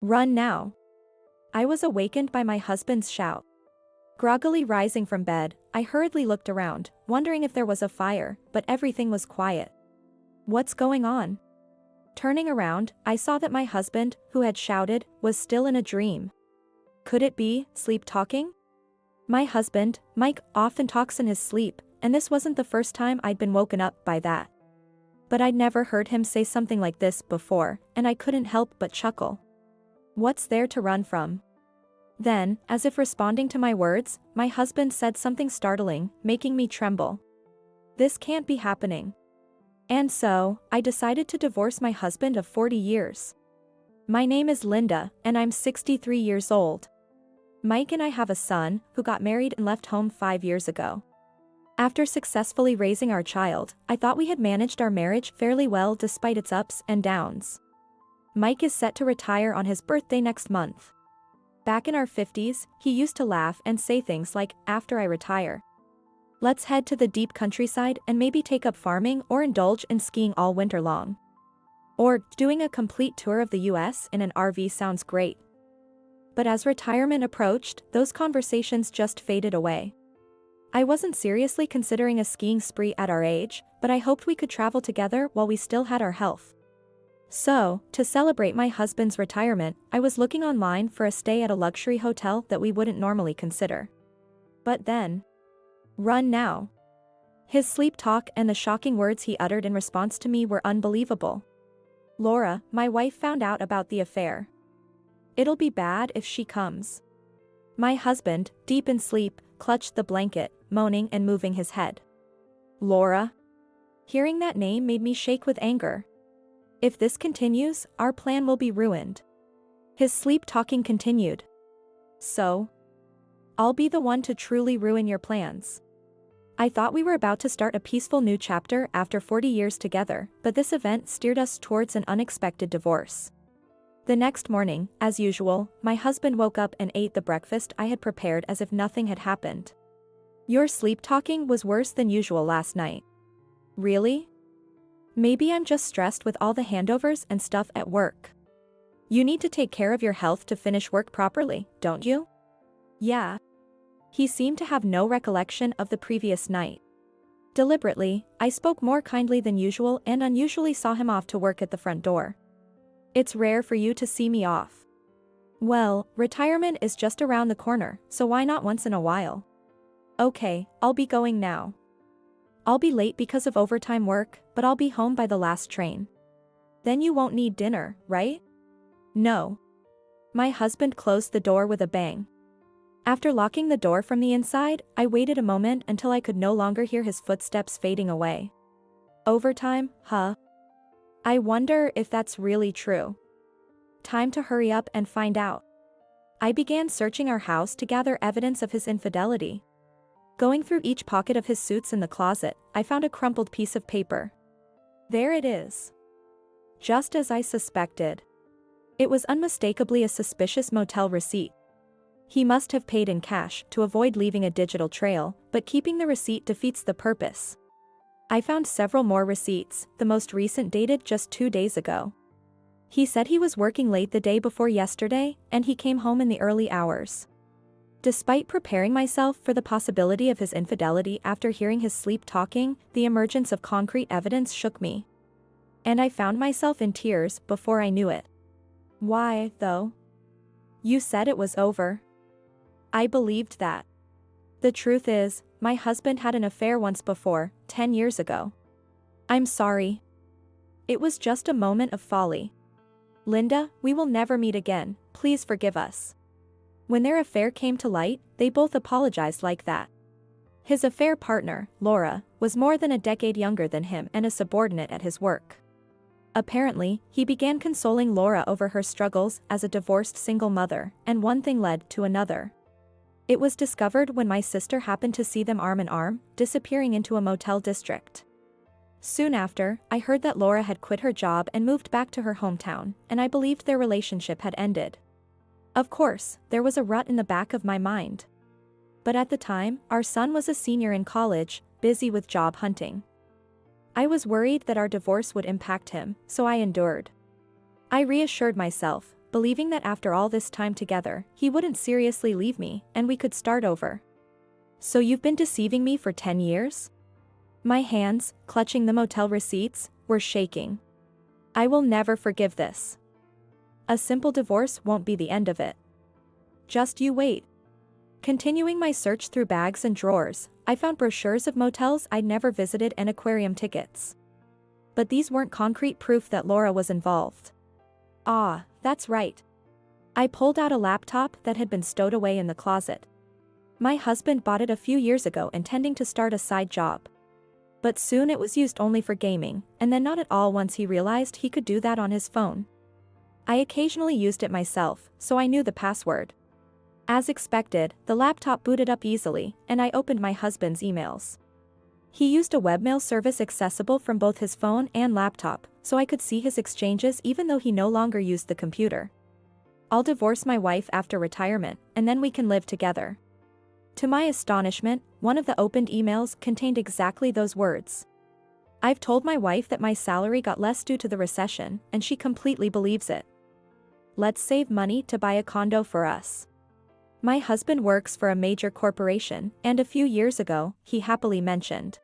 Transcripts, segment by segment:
Run now. I was awakened by my husband's shout. Groggily rising from bed, I hurriedly looked around, wondering if there was a fire, but everything was quiet. What's going on? Turning around, I saw that my husband, who had shouted, was still in a dream. Could it be sleep talking? My husband, Mike, often talks in his sleep, and this wasn't the first time I'd been woken up by that. But I'd never heard him say something like this before, and I couldn't help but chuckle. What's there to run from? Then, as if responding to my words, my husband said something startling, making me tremble. This can't be happening. And so, I decided to divorce my husband of 40 years. My name is Linda, and I'm 63 years old. Mike and I have a son, who got married and left home 5 years ago. After successfully raising our child, I thought we had managed our marriage fairly well despite its ups and downs. Mike is set to retire on his birthday next month. Back in our 50s, he used to laugh and say things like, "After I retire, let's head to the deep countryside and maybe take up farming or indulge in skiing all winter long. Or, doing a complete tour of the US in an RV sounds great." But as retirement approached, those conversations just faded away. I wasn't seriously considering a skiing spree at our age, but I hoped we could travel together while we still had our health. So, to celebrate my husband's retirement, I was looking online for a stay at a luxury hotel that we wouldn't normally consider. But then, run now. His sleep talk and the shocking words he uttered in response to me were unbelievable. Laura, my wife, found out about the affair. It'll be bad if she comes. My husband, deep in sleep, clutched the blanket, moaning and moving his head. Laura? Hearing that name made me shake with anger. If this continues, our plan will be ruined. His sleep talking continued. So? I'll be the one to truly ruin your plans. I thought we were about to start a peaceful new chapter after 40 years together, but this event steered us towards an unexpected divorce. The next morning, as usual, my husband woke up and ate the breakfast I had prepared as if nothing had happened. Your sleep talking was worse than usual last night. Really? Maybe I'm just stressed with all the handovers and stuff at work. You need to take care of your health to finish work properly, don't you? Yeah. He seemed to have no recollection of the previous night. Deliberately, I spoke more kindly than usual and unusually saw him off to work at the front door. It's rare for you to see me off. Well, retirement is just around the corner, so why not once in a while? Okay, I'll be going now. I'll be late because of overtime work, but I'll be home by the last train. Then you won't need dinner, right? No. My husband closed the door with a bang. After locking the door from the inside, I waited a moment until I could no longer hear his footsteps fading away. Overtime, huh? I wonder if that's really true. Time to hurry up and find out. I began searching our house to gather evidence of his infidelity. Going through each pocket of his suits in the closet, I found a crumpled piece of paper. There it is. Just as I suspected. It was unmistakably a suspicious motel receipt. He must have paid in cash to avoid leaving a digital trail, but keeping the receipt defeats the purpose. I found several more receipts, the most recent dated just 2 days ago. He said he was working late the day before yesterday, and he came home in the early hours. Despite preparing myself for the possibility of his infidelity after hearing his sleep talking, the emergence of concrete evidence shook me. And I found myself in tears before I knew it. Why, though? You said it was over. I believed that. The truth is, my husband had an affair once before, 10 years ago. I'm sorry. It was just a moment of folly. Linda, we will never meet again, please forgive us. When their affair came to light, they both apologized like that. His affair partner, Laura, was more than a decade younger than him and a subordinate at his work. Apparently, he began consoling Laura over her struggles as a divorced single mother, and one thing led to another. It was discovered when my sister happened to see them arm in arm, disappearing into a motel district. Soon after, I heard that Laura had quit her job and moved back to her hometown, and I believed their relationship had ended. Of course, there was a rut in the back of my mind. But at the time, our son was a senior in college, busy with job hunting. I was worried that our divorce would impact him, so I endured. I reassured myself, believing that after all this time together, he wouldn't seriously leave me and we could start over. So you've been deceiving me for 10 years? My hands, clutching the motel receipts, were shaking. I will never forgive this. A simple divorce won't be the end of it. Just you wait. Continuing my search through bags and drawers, I found brochures of motels I'd never visited and aquarium tickets. But these weren't concrete proof that Laura was involved. Ah, that's right. I pulled out a laptop that had been stowed away in the closet. My husband bought it a few years ago intending to start a side job. But soon it was used only for gaming, and then not at all once he realized he could do that on his phone. I occasionally used it myself, so I knew the password. As expected, the laptop booted up easily, and I opened my husband's emails. He used a webmail service accessible from both his phone and laptop, so I could see his exchanges even though he no longer used the computer. I'll divorce my wife after retirement, and then we can live together. To my astonishment, one of the opened emails contained exactly those words. I've told my wife that my salary got less due to the recession, and she completely believes it. Let's save money to buy a condo for us. My husband works for a major corporation, and a few years ago, he happily mentioned,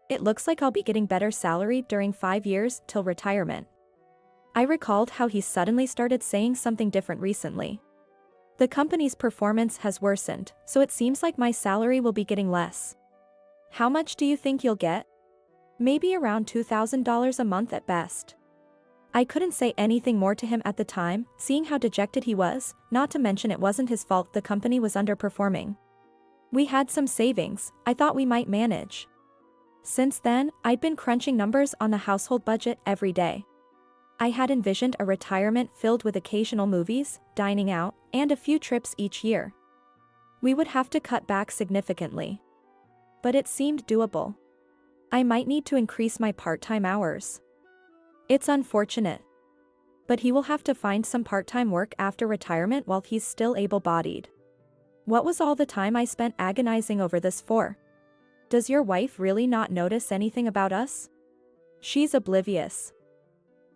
"It looks like I'll be getting better salary during 5 years till retirement." I recalled how he suddenly started saying something different recently. The company's performance has worsened, so it seems like my salary will be getting less. How much do you think you'll get? Maybe around $2,000 a month at best. I couldn't say anything more to him at the time, seeing how dejected he was, not to mention it wasn't his fault the company was underperforming. We had some savings, I thought we might manage. Since then, I'd been crunching numbers on the household budget every day. I had envisioned a retirement filled with occasional movies, dining out, and a few trips each year. We would have to cut back significantly. But it seemed doable. I might need to increase my part-time hours. It's unfortunate. But he will have to find some part-time work after retirement while he's still able-bodied. What was all the time I spent agonizing over this for? Does your wife really not notice anything about us? She's oblivious.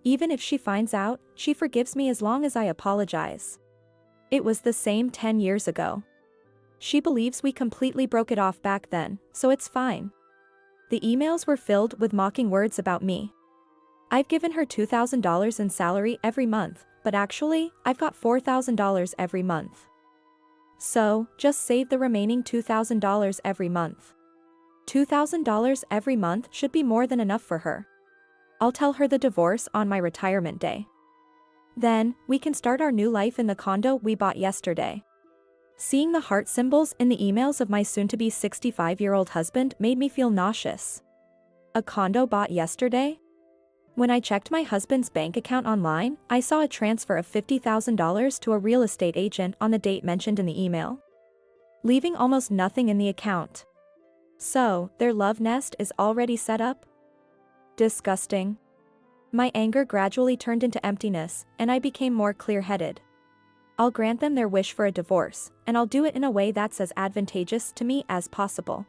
Even if she finds out, she forgives me as long as I apologize. It was the same 10 years ago. She believes we completely broke it off back then, so it's fine. The emails were filled with mocking words about me. I've given her $2,000 in salary every month, but actually, I've got $4,000 every month. So, just save the remaining $2,000 every month. $2,000 every month should be more than enough for her. I'll tell her the divorce on my retirement day. Then, we can start our new life in the condo we bought yesterday. Seeing the heart symbols in the emails of my soon-to-be 65-year-old husband made me feel nauseous. A condo bought yesterday? When I checked my husband's bank account online, I saw a transfer of $50,000 to a real estate agent on the date mentioned in the email, leaving almost nothing in the account. So, their love nest is already set up? Disgusting. My anger gradually turned into emptiness, and I became more clear-headed. I'll grant them their wish for a divorce, and I'll do it in a way that's as advantageous to me as possible.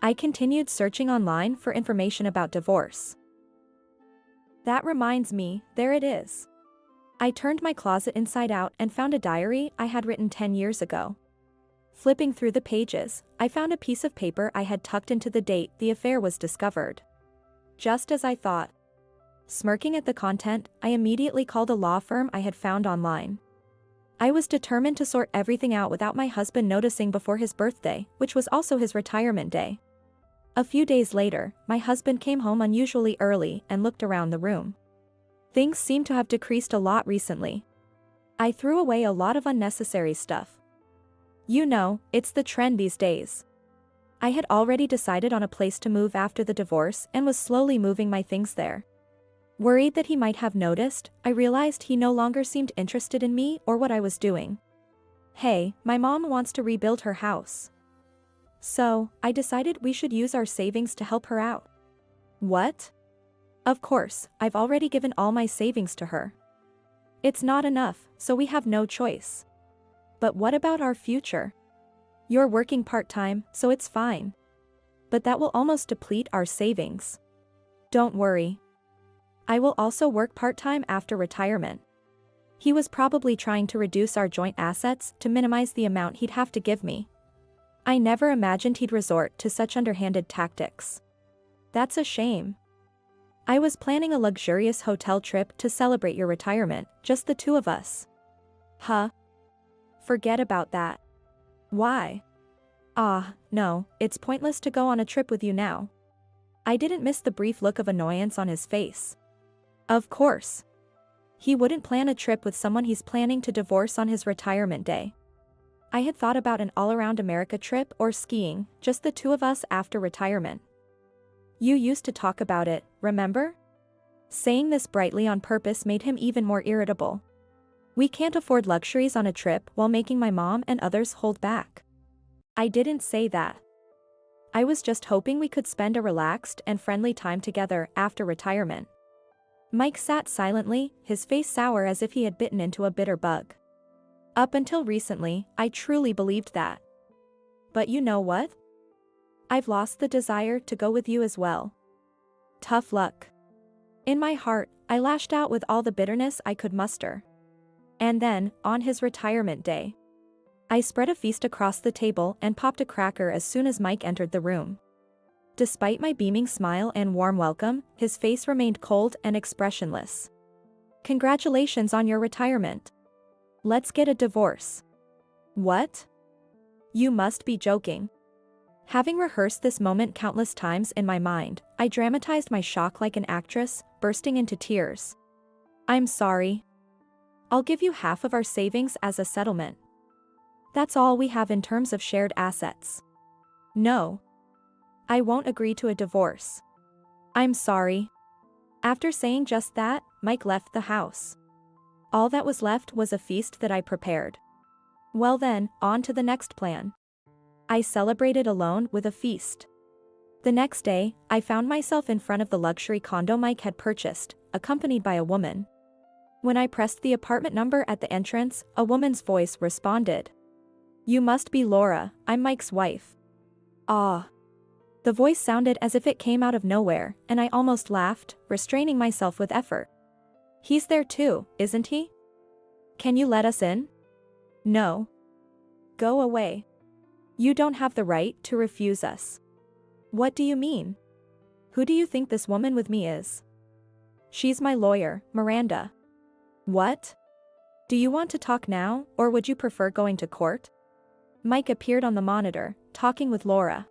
I continued searching online for information about divorce. That reminds me, there it is. I turned my closet inside out and found a diary I had written 10 years ago. Flipping through the pages, I found a piece of paper I had tucked into the date the affair was discovered. Just as I thought. Smirking at the content, I immediately called a law firm I had found online. I was determined to sort everything out without my husband noticing before his birthday, which was also his retirement day. A few days later, my husband came home unusually early and looked around the room. Things seemed to have decreased a lot recently. I threw away a lot of unnecessary stuff. You know, it's the trend these days. I had already decided on a place to move after the divorce and was slowly moving my things there. Worried that he might have noticed, I realized he no longer seemed interested in me or what I was doing. Hey, my mom wants to rebuild her house. So, I decided we should use our savings to help her out. What? Of course, I've already given all my savings to her. It's not enough, so we have no choice. But what about our future? You're working part-time, so it's fine. But that will almost deplete our savings. Don't worry. I will also work part-time after retirement. He was probably trying to reduce our joint assets to minimize the amount he'd have to give me. I never imagined he'd resort to such underhanded tactics. That's a shame. I was planning a luxurious hotel trip to celebrate your retirement, just the two of us. Huh? Forget about that. Why? Ah, no, it's pointless to go on a trip with you now. I didn't miss the brief look of annoyance on his face. Of course. He wouldn't plan a trip with someone he's planning to divorce on his retirement day. I had thought about an all-around America trip or skiing, just the two of us after retirement. You used to talk about it, remember? Saying this brightly on purpose made him even more irritable. We can't afford luxuries on a trip while making my mom and others hold back. I didn't say that. I was just hoping we could spend a relaxed and friendly time together after retirement. Mike sat silently, his face sour as if he had bitten into a bitter bug. Up until recently, I truly believed that. But you know what? I've lost the desire to go with you as well. Tough luck. In my heart, I lashed out with all the bitterness I could muster. And then, on his retirement day, I spread a feast across the table and popped a cracker as soon as Mike entered the room. Despite my beaming smile and warm welcome, his face remained cold and expressionless. Congratulations on your retirement. Let's get a divorce. What? You must be joking. Having rehearsed this moment countless times in my mind, I dramatized my shock like an actress, bursting into tears. I'm sorry. I'll give you half of our savings as a settlement. That's all we have in terms of shared assets. No. I won't agree to a divorce. I'm sorry. After saying just that, Mike left the house. All that was left was a feast that I prepared. Well then, on to the next plan. I celebrated alone with a feast. The next day, I found myself in front of the luxury condo Mike had purchased, accompanied by a woman. When I pressed the apartment number at the entrance, a woman's voice responded. You must be Laura, I'm Mike's wife. Ah. The voice sounded as if it came out of nowhere, and I almost laughed, restraining myself with effort. He's there too, isn't he? Can you let us in? No. Go away. You don't have the right to refuse us. What do you mean? Who do you think this woman with me is? She's my lawyer, Miranda. What? Do you want to talk now, or would you prefer going to court? Mike appeared on the monitor, talking with Laura.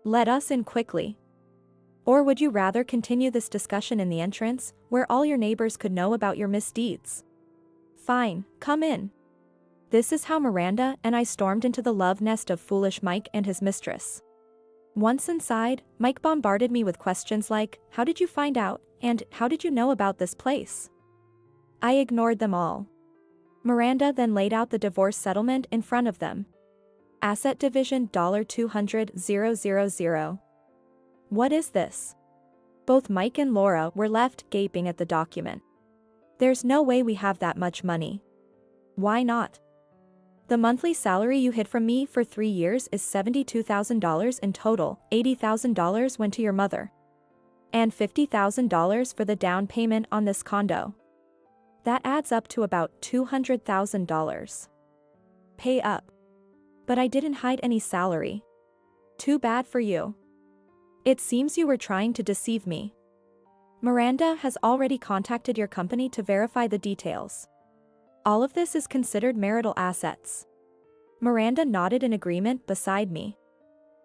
Let us in quickly. Or would you rather continue this discussion in the entrance, where all your neighbors could know about your misdeeds? Fine, come in. This is how Miranda and I stormed into the love nest of foolish Mike and his mistress. Once inside, Mike bombarded me with questions like, how did you find out, and how did you know about this place? I ignored them all. Miranda then laid out the divorce settlement in front of them. Asset division $200,000. What is this? Both Mike and Laura were left gaping at the document. There's no way we have that much money. Why not? The monthly salary you hid from me for 3 years is $72,000 in total, $80,000 went to your mother. And $50,000 for the down payment on this condo. That adds up to about $200,000. Pay up. But I didn't hide any salary. Too bad for you. It seems you were trying to deceive me. Miranda has already contacted your company to verify the details. All of this is considered marital assets. Miranda nodded in agreement beside me.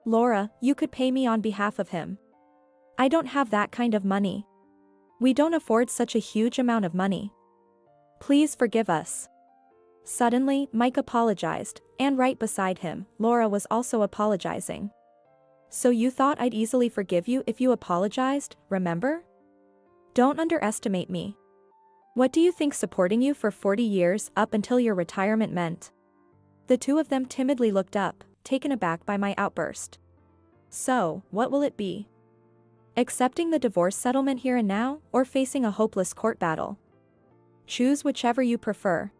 Laura, you could pay me on behalf of him. I don't have that kind of money. We don't afford such a huge amount of money. Please forgive us. Suddenly, Mike apologized, and right beside him, Laura was also apologizing. So you thought I'd easily forgive you if you apologized, remember? Don't underestimate me. What do you think supporting you for 40 years up until your retirement meant? The two of them timidly looked up, taken aback by my outburst. So, what will it be? Accepting the divorce settlement here and now, or facing a hopeless court battle? Choose whichever you prefer.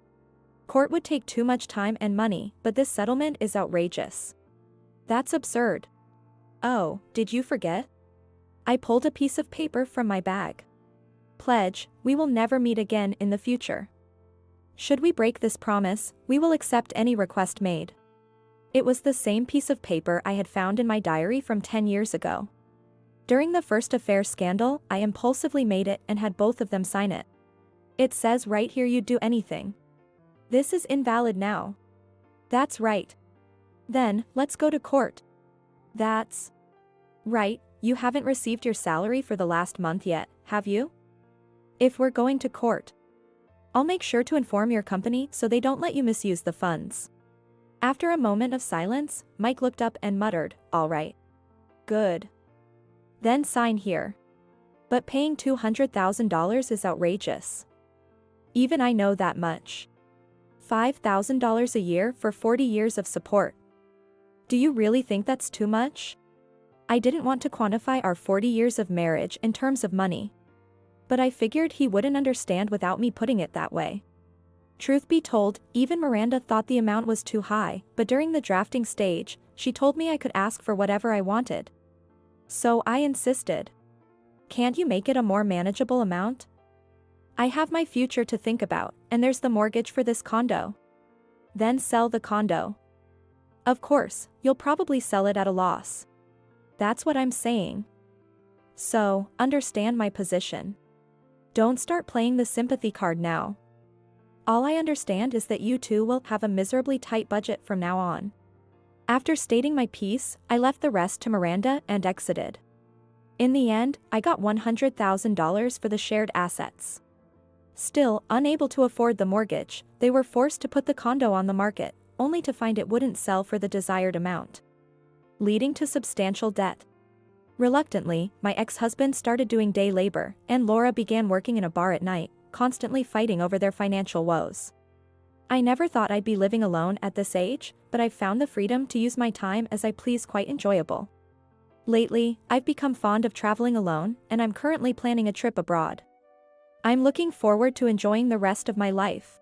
Court would take too much time and money, but this settlement is outrageous. That's absurd. Oh, did you forget? I pulled a piece of paper from my bag. Pledge, we will never meet again in the future. Should we break this promise, we will accept any request made. It was the same piece of paper I had found in my diary from 10 years ago. During the first affair scandal, I impulsively made it and had both of them sign it. It says right here you'd do anything. This is invalid now. That's right. Then, let's go to court. That's right, you haven't received your salary for the last month yet, have you? If we're going to court, I'll make sure to inform your company so they don't let you misuse the funds. After a moment of silence, Mike looked up and muttered, "All right. Good. Then sign here. But paying $200,000 is outrageous. Even I know that much. $5,000 a year for 40 years of support. Do you really think that's too much?" I didn't want to quantify our 40 years of marriage in terms of money. But I figured he wouldn't understand without me putting it that way. Truth be told, even Miranda thought the amount was too high, but during the drafting stage, she told me I could ask for whatever I wanted. So I insisted. "Can't you make it a more manageable amount? I have my future to think about, and there's the mortgage for this condo." "Then sell the condo." "Of course, you'll probably sell it at a loss." "That's what I'm saying. So, understand my position. Don't start playing the sympathy card now. All I understand is that you two will have a miserably tight budget from now on." After stating my piece, I left the rest to Miranda and exited. In the end, I got $100,000 for the shared assets. Still, unable to afford the mortgage, they were forced to put the condo on the market, only to find it wouldn't sell for the desired amount, leading to substantial debt. Reluctantly, my ex-husband started doing day labor, and Laura began working in a bar at night, constantly fighting over their financial woes. I never thought I'd be living alone at this age, but I've found the freedom to use my time as I please quite enjoyable. Lately, I've become fond of traveling alone, and I'm currently planning a trip abroad. I'm looking forward to enjoying the rest of my life.